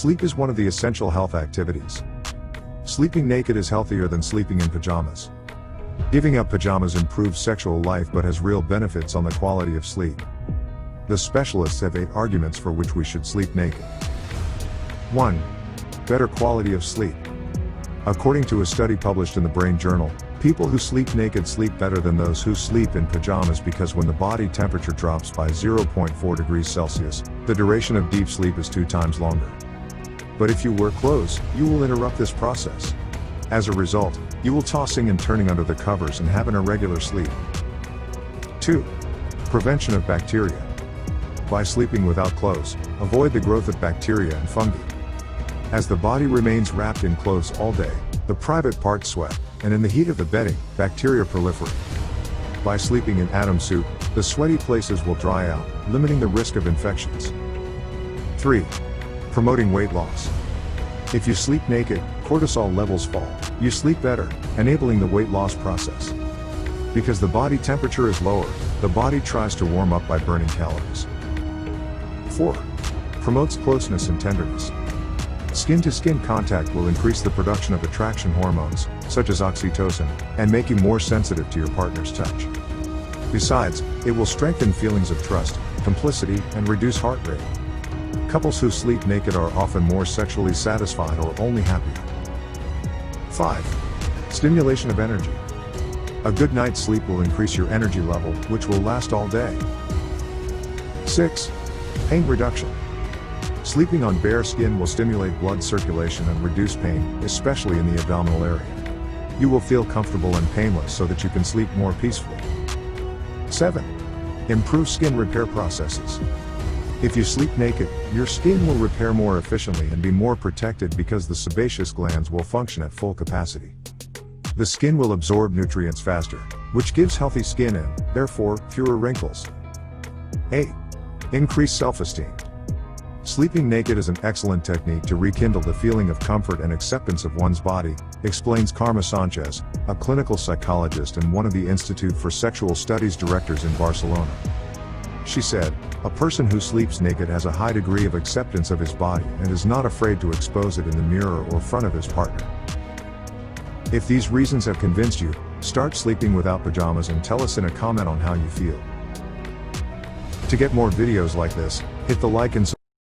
Sleep is one of the essential health activities. Sleeping naked is healthier than sleeping in pajamas. Giving up pajamas improves sexual life but has real benefits on the quality of sleep. The specialists have 8 arguments for which we should sleep naked. 1. Better quality of sleep. According to a study published in the Brain Journal, people who sleep naked sleep better than those who sleep in pajamas because when the body temperature drops by 0.4 degrees Celsius, the duration of deep sleep is 2 times longer. But if you wear clothes, you will interrupt this process. As a result, you will tossing and turning under the covers and have an irregular sleep. 2. Prevention of bacteria. By sleeping without clothes, avoid the growth of bacteria and fungi. As the body remains wrapped in clothes all day, the private parts sweat, and in the heat of the bedding, bacteria proliferate. By sleeping in atom soup, the sweaty places will dry out, limiting the risk of infections. 3. Promoting weight loss. If you sleep naked, cortisol levels fall, you sleep better, enabling the weight loss process. Because the body temperature is lower, the body tries to warm up by burning calories. 4. Promotes closeness and tenderness. Skin-to-skin contact will increase the production of attraction hormones, such as oxytocin, and make you more sensitive to your partner's touch. Besides, it will strengthen feelings of trust, complicity, and reduce heart rate. Couples who sleep naked are often more sexually satisfied or only happier. 5. Stimulation of energy. A good night's sleep will increase your energy level, which will last all day. 6. Pain reduction. Sleeping on bare skin will stimulate blood circulation and reduce pain, especially in the abdominal area. You will feel comfortable and painless so that you can sleep more peacefully. 7. Improve skin repair processes. If you sleep naked, your skin will repair more efficiently and be more protected because the sebaceous glands will function at full capacity. The skin will absorb nutrients faster, which gives healthy skin and, therefore, fewer wrinkles. 8. Increase self-esteem. Sleeping naked is an excellent technique to rekindle the feeling of comfort and acceptance of one's body, explains Carme Sanchez, a clinical psychologist and one of the Institute for Sexual Studies directors in Barcelona. She said, "A person who sleeps naked has a high degree of acceptance of his body and is not afraid to expose it in the mirror or front of his partner." If these reasons have convinced you, start sleeping without pajamas and tell us in a comment on how you feel. To get more videos like this, hit the like and